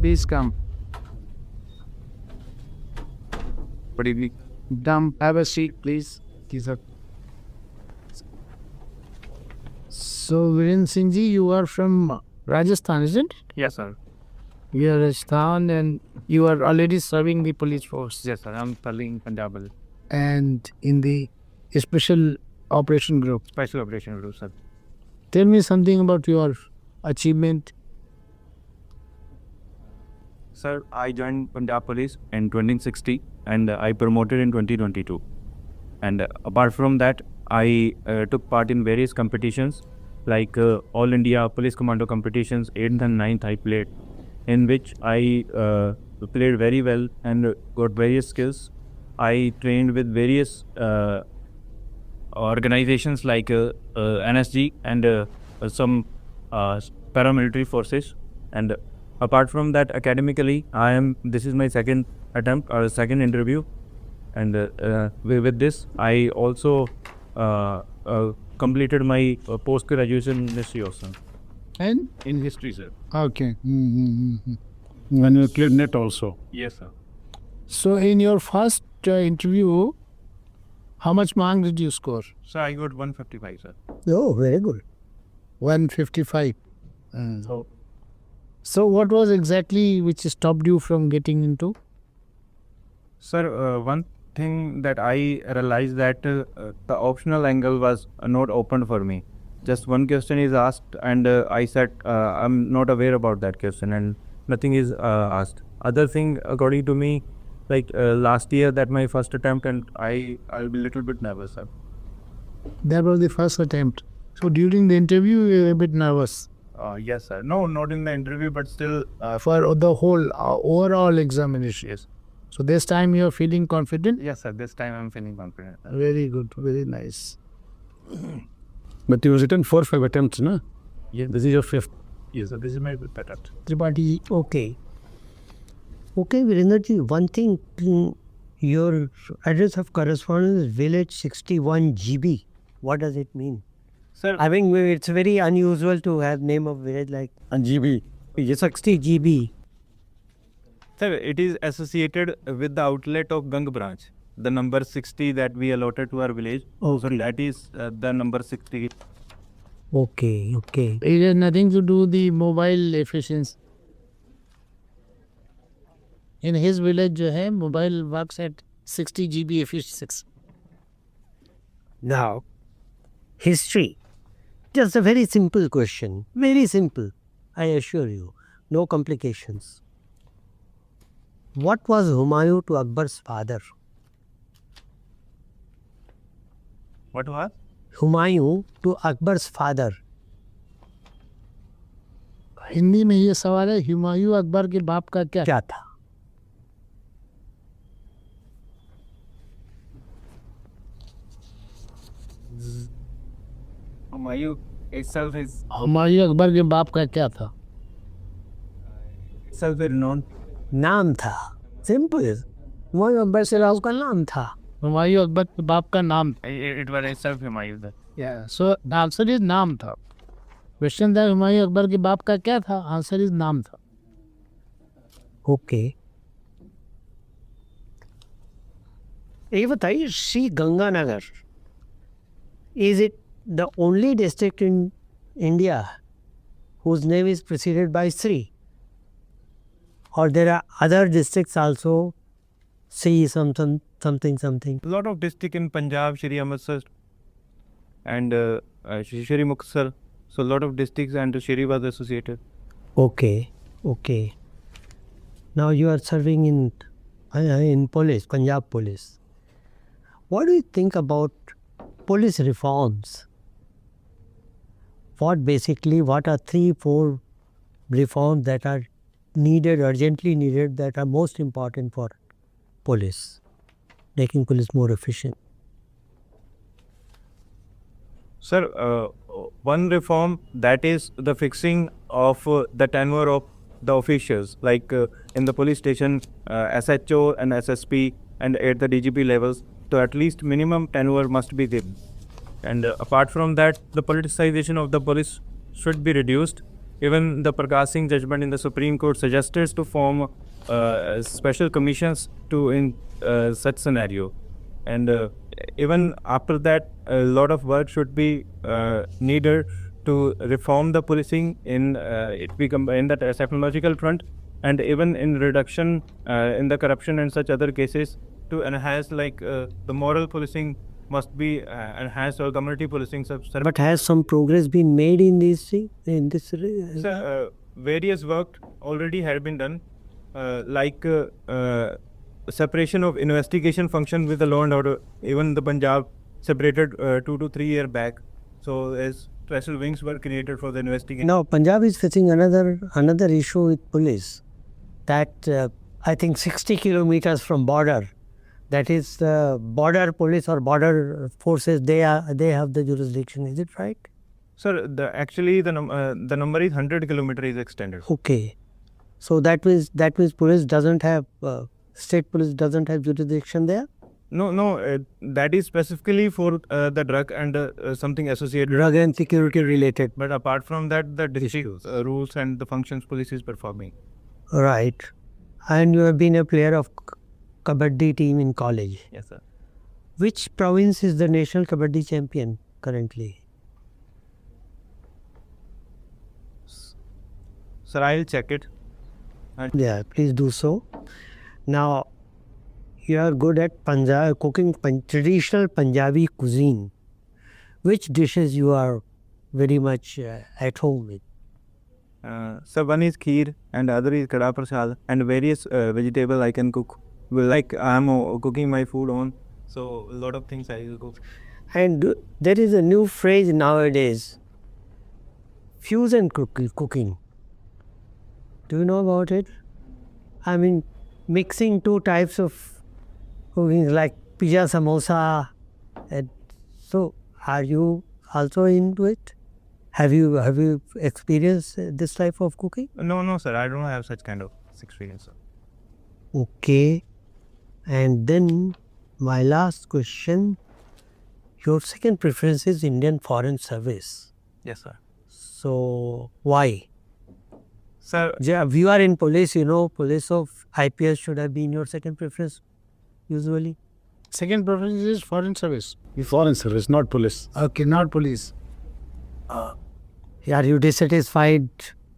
please come. Good evening. Have a seat, please. So, Virender Singh ji, you are from Rajasthan, isn't it? Yes, sir. You are Rajasthan and you are already serving the police force. Yes, sir. I'm serving Punjab. And in the special operation group. Special Operation Group, sir. Tell me something about your achievement. Sir, I joined Punjab Police in 2016 and I promoted in 2022. And apart from that, I took part in various competitions like All India Police Commando competitions, 8th and 9th I played, in which I played very well and got various skills. I trained with various organizations like NSG and some paramilitary forces. And apart from that, academically, this is my second attempt or second interview. And with this, I also completed my post-graduation in history also. And? In history, sir. Okay. And you cleared net also. Yes, sir. So, in your first interview, how much mark did you score? So I got 155, sir. Oh, very good. 155. So, what was exactly which stopped you from getting into? Sir, one thing that I realized that the optional angle was not open for me. Just one question is asked and I said I'm not aware about that question and nothing is asked. Other thing, according to me, like last year that my first attempt and I'll be a little bit nervous, sir. That was the first attempt. So, during the interview, you were a bit nervous. Yes, sir. No, not in the interview, but still. For the whole overall examination. Yes. So, this time you are feeling confident? Yes, sir. This time I'm feeling confident. Very good. Very nice. But you written 4 or 5 attempts, no? Yes. This is your 5th. Yes, sir. This is my attempt. Tripathi. Okay. Okay, Virender ji, one thing, your address of correspondence is village 61 GB. What does it mean? Sir, I mean, it's very unusual to have name of village like And GB. 60 GB. sir, it is associated with the outlet of Gang branch. The number 60 that we allotted to our village. Oh, So that is the number 60. Okay. It has nothing to do with the mobile efficiency. In his village, mobile works at 60 GB efficiency. Now, history. Just a very simple question. Very simple. I assure you. No complications. What was Humayun to Akbar's father? What was? Humayun to Akbar's father. Hindi में ये सवाल है, हुमायूं अकबर के बाप का क्या था? Humayun itself is Humayun Akbar के बाप का क्या था? renowned. नाम था. Simple. हुमायूं अकबर से उसका नाम था. हुमायूं अकबर के बाप का नाम था. It was itself Humayun. Yeah. So the answer is नाम था. Question था हुमायूं अकबर के बाप का क्या था? Answer is नाम था. Okay. ये बताइए, Shri Ganganagar, is it the only district in India whose name is preceded by Sri? Or there are other districts also, Sri something? A lot of district in Punjab, Shri Amritsar and Shri Muktsar. So a lot of districts and Shri was associated. Okay. Now you are serving in police, Punjab police. What do you think about police reforms? What are 3-4 reforms that are needed, urgently needed, that are most important for police, making police more efficient? Sir, one reform that is the fixing of the tenure of the officials, like in the police station, SHO and SSP and at the DGP levels, so at least minimum tenure must be given. And apart from that, the politicization of the police should be reduced Even the Prakash Singh judgment in the Supreme Court suggested to form special commissions to in such scenario. And even after that, a lot of work should be needed to reform the policing in in that technological front, and even in reduction in the corruption and such other cases, to enhance the moral policing must be enhanced, or community policing. But has some progress been made in this thing? In this? Various work already had been done, separation of investigation function with the law and order. Even the Punjab separated 2 to 3 years back. So as special wings were created for the investigation. Now Punjab is facing another issue with police, that I think 60 kilometers from border, that is the border police or border forces, they have the jurisdiction. Is it right? Sir, the number is 100 kilometer is extended. Okay, so that means police doesn't have state police doesn't have jurisdiction there. No, that is specifically for the drug and something associated. Drug and security related. But apart from that, the district rules and the functions police is performing. Right, and you have been a player of Kabaddi team in college. Yes, sir. Which province is the national Kabaddi champion currently? Sir, I'll check it. Yeah, please do so. Now, you are good at cooking traditional Punjabi cuisine. Which dishes you are very much at home with? So one is kheer and other is kada prasad, and various vegetable I can cook. Like I'm cooking my food on, so a lot of things I will cook. And there is a new phrase nowadays, fusion cooking. Do you know about it? I mean, mixing two types of cooking like pizza, samosa. And so, are you also into it? Have you experienced this type of cooking? No, sir. I don't have such kind of experience, sir. Okay. And then my last question. Your second preference is Indian Foreign Service. Yes, sir. So, why? Sir, You are in police, police of IPS should have been your second preference, usually. Second preference is foreign service. Foreign service, not police. Okay, not police. Are you dissatisfied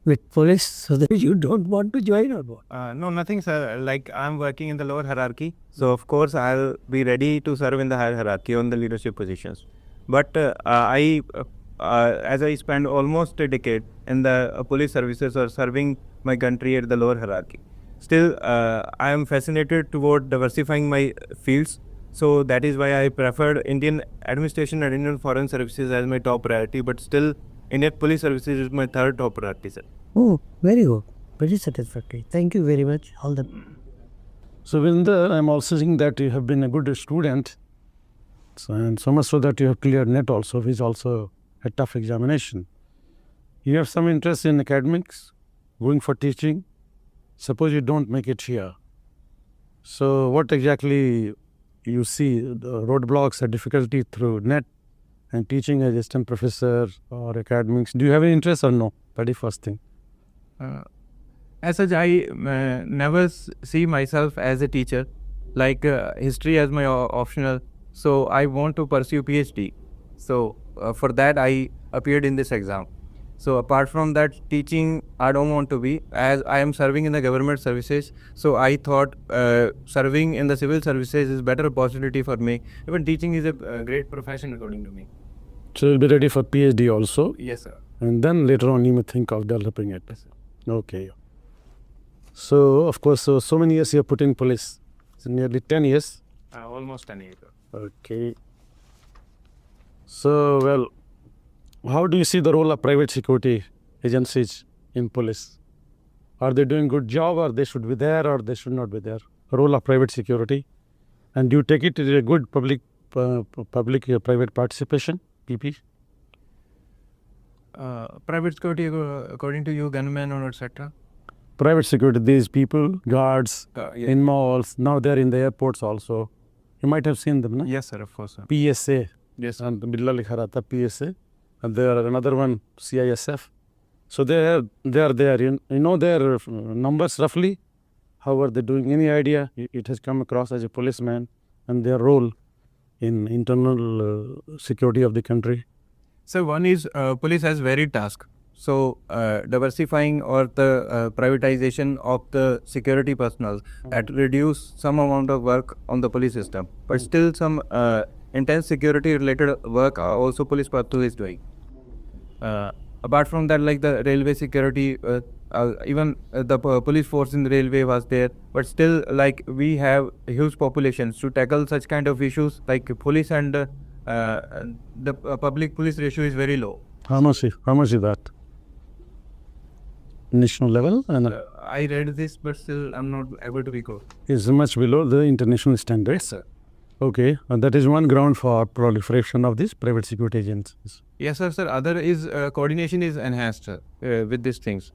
with police so that you don't want to join or what? no, nothing, sir. Like I'm working in the lower hierarchy, so of course I'll be ready to serve in the higher hierarchy on the leadership positions. But as I spent almost a decade in the police services or serving my country at the lower hierarchy, still I am fascinated toward diversifying my fields. So that is why I preferred Indian administration and Indian foreign services as my top priority. But still, Indian police services is my third top priority, sir. Oh, very good. Very satisfactory. Thank you very much. All the. So Virender, I'm also seeing that you have been a good student, and so much so that you have cleared NET also, which is also a tough examination. You have some interest in academics, going for teaching. Suppose you don't make it here. So what exactly you see the roadblocks or difficulty through NET and teaching as assistant professor or academics? Do you have any interest or no? Very first thing. As such, I never see myself as a teacher, like history as my optional. So I want to pursue PhD. So for that, I appeared in this exam. So apart from that, teaching, I don't want to be, as I am serving in the government services. So I thought serving in the civil services is better opportunity for me. Even teaching is a great profession according to me. So you'll be ready for PhD also? Yes, sir. And then later on you may think of developing it. Yes, sir. Okay. So of course, so many years you have put in police. So nearly 10 years. Almost 10 years. Okay. So, well, how do you see the role of private security agencies in police? Are they doing good job, or they should be there, or they should not be there? Role of private security. And do you take it as a good public-private participation, PP? Private security, according to you, gunmen or etc.? Private security, these people, guards, Yeah. in malls, now they're in the airports also. You might have seen them, no? Yes, sir, of course, sir. PSA. Yes, sir. And Billa likha rata PSA. And there are another one, CISF. So they are there. You know their numbers roughly. How are they doing? Any idea? It has come across as a policeman and their role in internal security of the country. So one is police has varied task. So diversifying or the privatization of the security personnel had reduced some amount of work on the police system. But still some intense security related work also police patrol is doing. Apart from that, like the railway security, even the police force in the railway was there. But still, like we have huge populations to tackle such kind of issues. Like police and the public police ratio is very low. How much is that? National level and I read this, but still I'm not able to recall. is much below the international standards. Yes, sir. Okay, and that is one ground for proliferation of these private security agencies. Yes, sir. Other is coordination is enhanced with these things.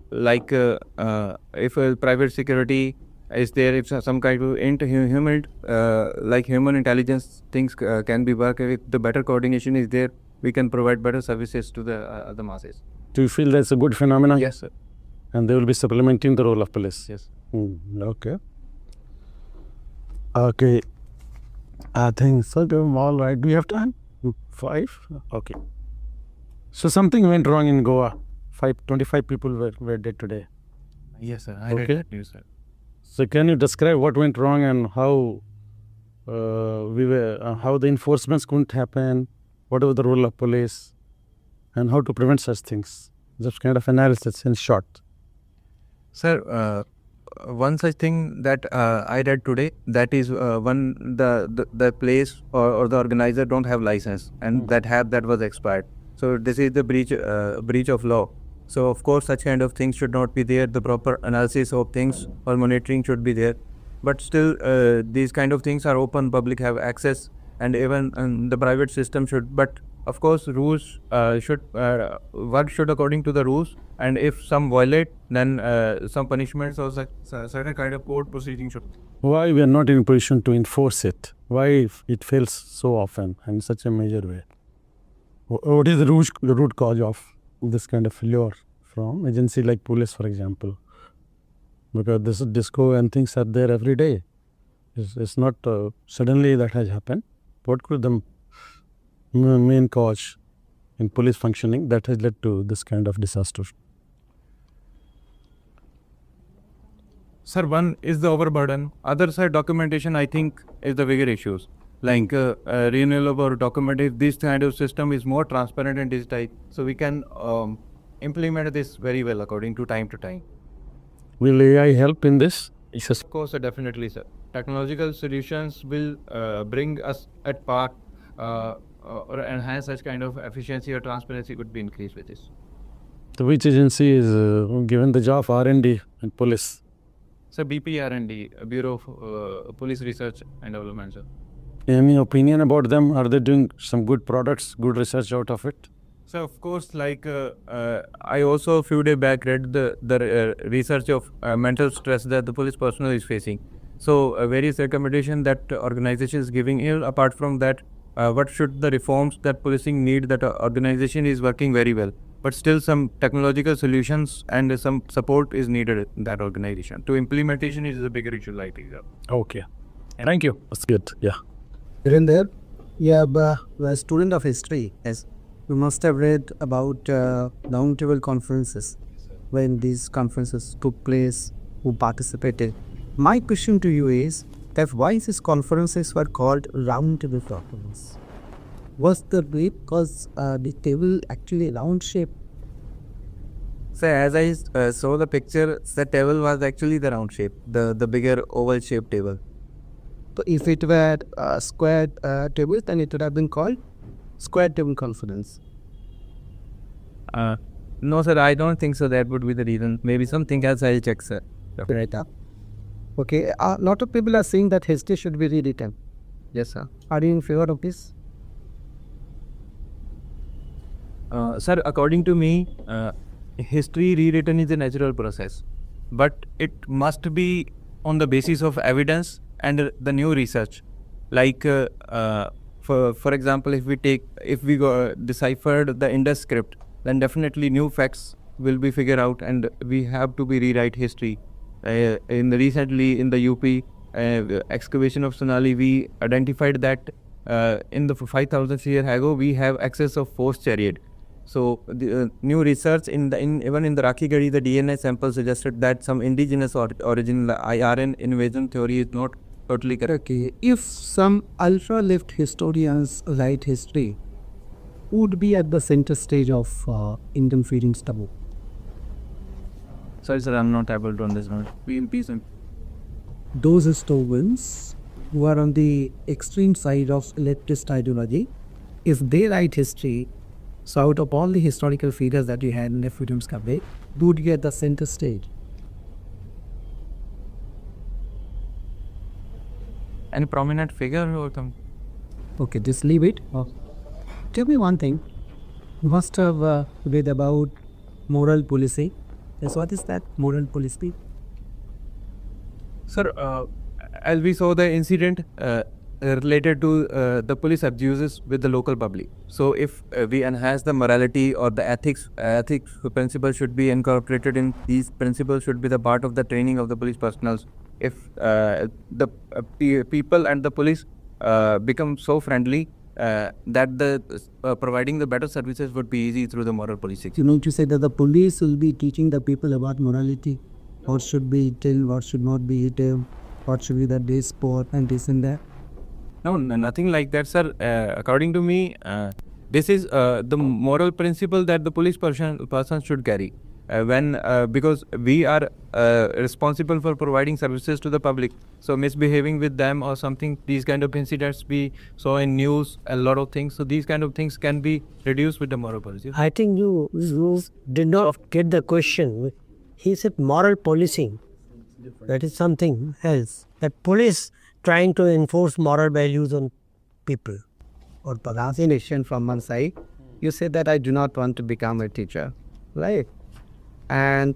Like if private security is there, if some kind of human, like human intelligence things can be worked with, the better coordination is there, we can provide better services to the masses. Do you feel that's a good phenomenon? Yes, sir. And they will be supplementing the role of police. Yes. Okay. Okay. I think so. All right. Do you have time? 5? Okay. So something went wrong in Goa. 25 people were dead today. Yes, sir. I read Okay. that news, sir. So can you describe what went wrong and how how the enforcements couldn't happen? What was the role of police? And how to prevent such things? Just kind of analysis in short. Sir, one such thing that I read today, that is one the place or the organizer don't have license, and that was expired. So this is the breach of law. So of course such kind of things should not be there. The proper analysis of things or monitoring should be there. But still these kind of things are open, public have access, and even the private system should. But of course rules should work should according to the rules, and if some violate, then some punishments or certain kind of court proceeding should. Why we are not in a position to enforce it? Why it fails so often and in such a major way? What is the root cause of this kind of failure from agency like police, for example? Because this is disco and things are there every day. It's not suddenly that has happened. What could the main cause in police functioning that has led to this kind of disaster? Sir, one is the overburden. Other side, documentation, I think, is the bigger issues. Like renewable document, if this kind of system is more transparent and digitized, so we can implement this very well according to time. Will AI help in this? Of course, sir, definitely, sir. Technological solutions will bring us at par or enhance such kind of efficiency or transparency could be increased with this. So which agency is given the job R&D and police? So BPR&D, Bureau of Police Research and Development, sir. Any opinion about them? Are they doing some good products, good research out of it? So of course, like I also a few days back read the research of mental stress that the police personnel is facing. So various recommendations that organization is giving here. Apart from that, what should the reforms that policing need? That organization is working very well, but still some technological solutions and some support is needed in that organization. To implementation is a bigger issue like this. Okay. Thank you. That's good. Yeah. Virender, a student of history, yes, you must have read about roundtable conferences when these conferences took place, who participated. My question to you is that why these conferences were called roundtable conferences? Was the because the table actually round shape? So as I saw the picture, the table was actually the round shape, the bigger oval shaped table. So if it were a square table, then it would have been called square table conference. No, sir, I don't think so. That would be the reason. Maybe something else. I'll check, sir. Right up. Okay, a lot of people are saying that history should be rewritten. Yes, sir. Are you in favor of this? Sir, according to me, history rewritten is a natural process, but it must be on the basis of evidence and the new research. Like, for example, if we deciphered the Indus script, then definitely new facts will be figured out, and we have to be rewrite history. Recently in the UP excavation of Sonali, we identified that in the 5,000 years ago we have access of force chariot. So the new research even in the Rakhigari, the DNA sample suggested that some indigenous origin IRN invasion theory is not totally correct. Okay, if some ultra-left historians write history, who would be at the center stage of Indian freedom struggle? Sorry sir, I'm not able to understand. Those historians who are on the extreme side of leftist ideology, if they write history, so out of all the historical figures that you had in the freedom struggle, who would be at the center stage? Any prominent figure or something? Okay, just leave it. Tell me one thing. You must have read about moral policing. Yes, what is that moral policing? Sir, as we saw the incident related to the police abuses with the local public. So if we enhance the morality or the ethics principles should be incorporated in these principles should be the part of the training of the police personnel. If the people and the police become so friendly that the providing the better services would be easy through the moral policing. You know, to say that the police will be teaching the people about morality, what should be eaten, what should not be eaten, what should be the day sport and this and that. No, nothing like that, sir. According to me, this is the moral principle that the police person should carry. Because we are responsible for providing services to the public, so misbehaving with them or something, these kind of incidents we saw in news, a lot of things, so these kind of things can be reduced with the moral policy. I think you did not get the question. He said moral policing. That is something else. That police trying to enforce moral values on people. Or pronunciation from one side, you say that I do not want to become a teacher, right? And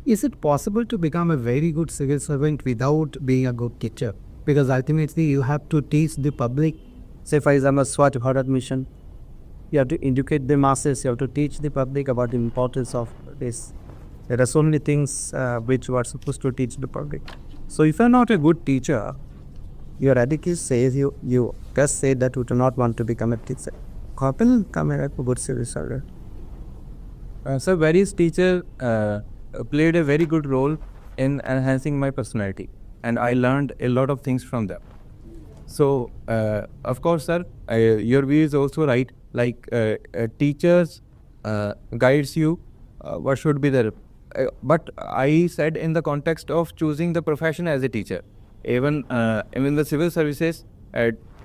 is it possible to become a very good civil servant without being a good teacher? Because ultimately you have to teach the public. Say for example, Swachh Bharat mission. You have to educate the masses, you have to teach the public about the importance of this. There are so many things which you are supposed to teach the public. So if you are not a good teacher, your education says you just say that you do not want to become a teacher. How can you become a good civil servant? So various teachers played a very good role in enhancing my personality, and I learned a lot of things from them. So of course, sir, your view is also right. Like teachers guides you what should be there. But I said in the context of choosing the profession as a teacher, even in the civil services,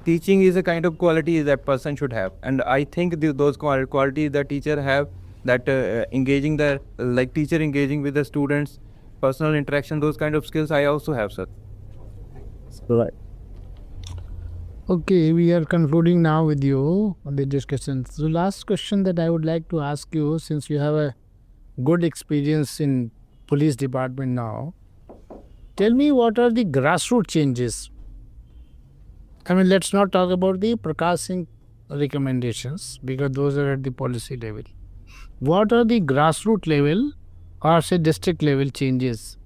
teaching is a kind of quality that person should have, and I think those qualities the teacher have, that engaging teacher engaging with the students, personal interaction, those kind of skills I also have, sir. Right. Okay, we are concluding now with you on the discussion. So last question that I would like to ask you, since you have a good experience in police department now, tell me what are the grassroots changes? I mean, let's not talk about the Prakash Singh recommendations because those are at the policy level. What are the grassroots level or say district level changes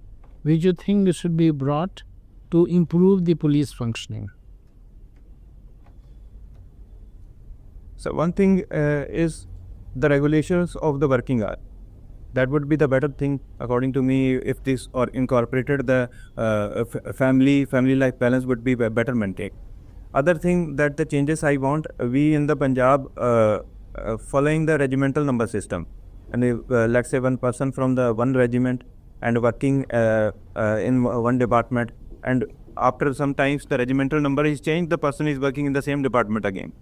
which you think should be brought to improve the police functioning? So one thing is the regulations of the working hour. That would be the better thing according to me. If this or incorporated, the family life balance would be better maintained. Other thing that the changes I want, we in the Punjab following the regimental number system, and let's say one person from the one regiment and working in one department, and after some times the regimental number is changed, the person is working in the same department again.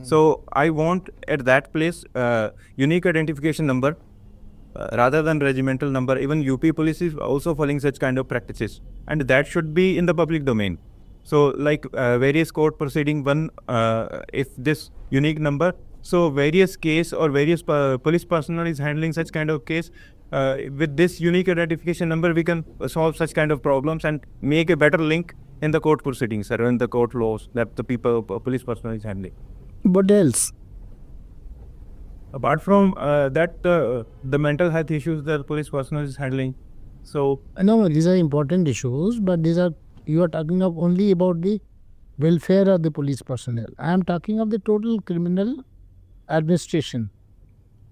So I want at that place unique identification number rather than regimental number. Even UP police is also following such kind of practices, and that should be in the public domain. So like various court proceeding, one if this unique number, so various case or various police personnel is handling such kind of case, with this unique identification number we can solve such kind of problems and make a better link in the court proceedings or in the court laws that the police personnel is handling. What else? Apart from that, the mental health issues that police personnel is handling. So No, these are important issues, but you are talking of only about the welfare of the police personnel. I am talking of the total criminal administration.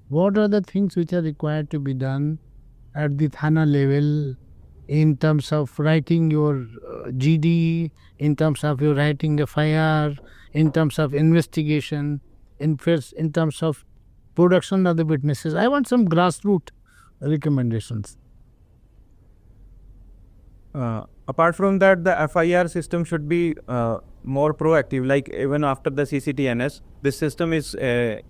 What are the things which are required to be done at the Thana level in terms of writing your GD, in terms of your writing FIR, in terms of investigation, in terms of production of the witnesses? I want some grassroots recommendations. apart from that, the FIR system should be more proactive. Like even after the CCTNS, this system is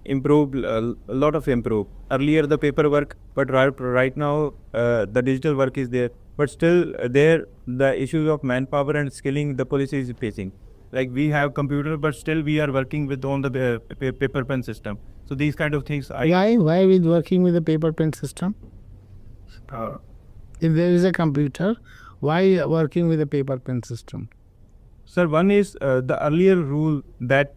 improved, a lot of improved. Earlier the paperwork, but right now the digital work is there. But still there, the issues of manpower and skilling the police is facing. Like we have computer, but still we are working with on the paper pen system. So these kind of things. Why with working with the paper pen system? If there is a computer, why working with a paper pen system? Sir, one is the earlier rule that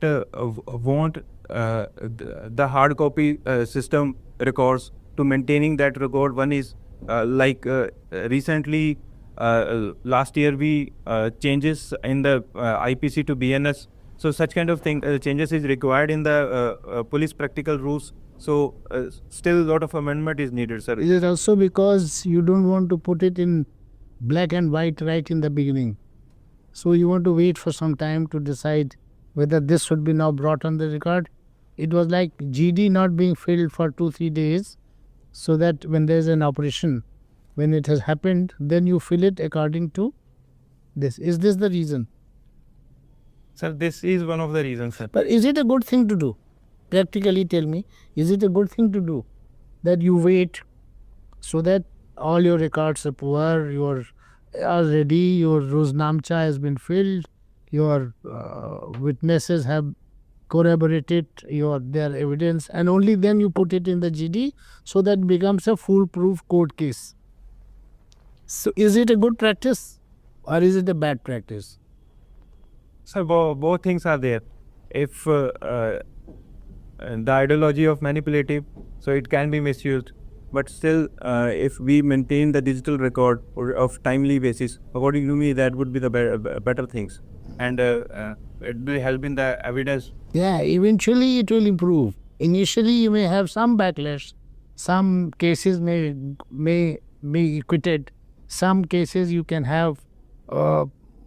want the hard copy system records to maintaining that record. One is recently last year we changes in the IPC to BNS. So such kind of thing changes is required in the police practical rules. So still a lot of amendment is needed, sir. Is it also because you don't want to put it in black and white right in the beginning? So you want to wait for some time to decide whether this should be now brought on the record? It was like GD not being filled for 2-3 days, so that when there is an operation, when it has happened, then you fill it according to this. Is this the reason? Sir, this is one of the reasons, sir. But is it a good thing to do? Practically tell me, is it a good thing to do that you wait so that all your records are poor, are ready, your Roznamcha has been filled, your witnesses have corroborated their evidence, and only then you put it in the GD, so that it becomes a foolproof court case. So is it a good practice or is it a bad practice? Sir, both things are there. If the ideology of manipulative, so it can be misused. But still, if we maintain the digital record of timely basis, according to me, that would be the better things. And it will help in the evidence. Yeah, eventually it will improve. Initially, you may have some backlash. Some cases may be acquitted. Some cases you can have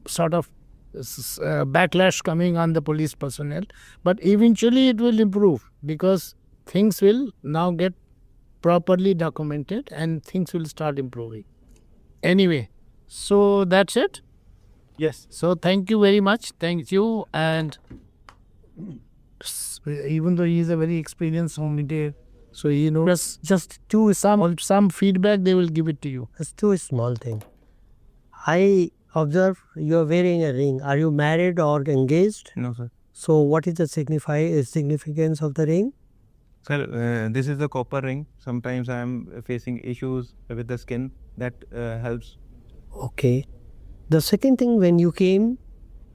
sort of backlash coming on the police personnel. But eventually it will improve because things will now get properly documented and things will start improving. Anyway, so that's it. Yes. So thank you very much. Thank you. And even though he is a very experienced hominidae, so he knows just some feedback, they will give it to you. It's too small thing. I observe you are wearing a ring. Are you married or engaged? No, sir. So what is the significance of the ring? Sir, this is the copper ring. Sometimes I am facing issues with the skin. That helps. Okay. The second thing, when you came,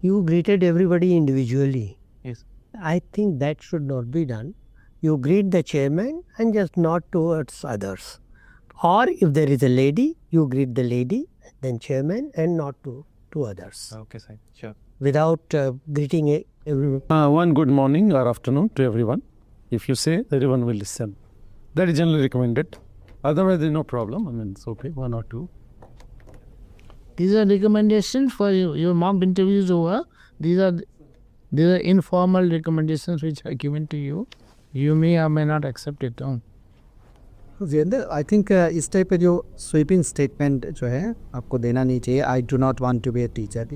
you greeted everybody individually. Yes. I think that should not be done. You greet the chairman and just nod towards others. Or if there is a lady, you greet the lady, then chairman, and nod to others. Okay, sir. Sure. Without greeting everyone. One good morning or afternoon to everyone. If you say, everyone will listen. That is generally recommended. Otherwise, there is no problem. I mean, it's okay, 1 or 2. These are recommendations for you. Your mock interviews over. These are informal recommendations which are given to you. You may or may not accept it. Virendra, I think इस type का जो sweeping statement जो है आपको देना नहीं चाहिए. I do not want to be a teacher.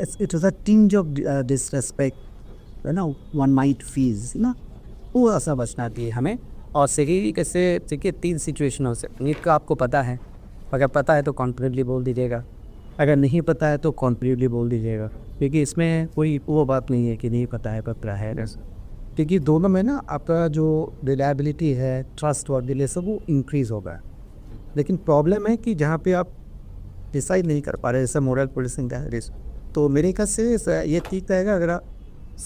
It was a tinge of disrespect, ना वन माइट फीज ना, वो ऐसा बचना चाहिए हमें. और सही कैसे देखिए, 3 सिचुएशन हो सकती. नीट का आपको पता है, अगर पता है तो कॉन्फिडेंटली बोल दीजिएगा, अगर नहीं पता है तो कॉन्फिडेंटली बोल दीजिएगा, क्योंकि इसमें कोई वो बात नहीं है कि नहीं पता है पता है. क्योंकि दोनों में ना आपका जो रिलायबिलिटी है, ट्रस्ट वर्दीनेस है, वो इंक्रीज़ होगा. लेकिन प्रॉब्लम है कि जहाँ पे आप डिसाइड नहीं कर पा रहे, जैसे मॉरल पुलिसिंग दैट इज, तो मेरे ख्याल से ये ठीक रहेगा अगर आप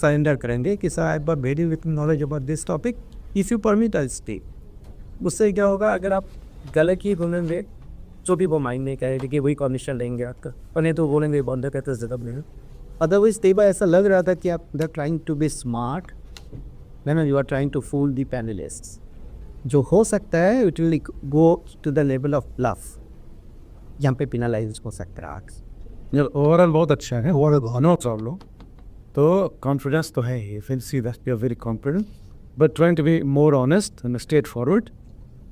सरेंडर करेंगे कि sir I have very little knowledge about this topic, if you permit I stay, उससे क्या होगा, अगर आप गलत ही बोलेंगे जो भी वो माइंड नहीं करेंगे कि वही कमीशन लेंगे आपका, और नहीं तो बोलेंगे बंदे कहते ज़्यादा नहीं। अदरवाइज कई बार ऐसा लग रहा था कि आप they trying to be smart, man you are trying to fool the panelists, जो हो सकता है it will go to the level of bluff, यहाँ पे पेनलाइज हो सकता है आगे। यार ओवरऑल बहुत अच्छा है, ओवरऑल नो प्रॉब्लम। तो कॉन्फिडेंस तो है ही, फिर see that you are very confident, but trying to be more honest and straightforward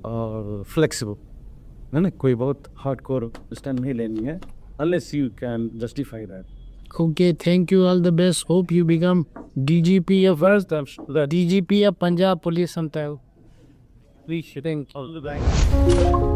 और फ्लेक्सिबल, है ना। कोई बहुत हार्डकोर स्टैंड नहीं लेनी है unless you can justify that. Okay, thank you. All the best. Hope you become DGP of DGP of Punjab Police sometime. Please, thank you.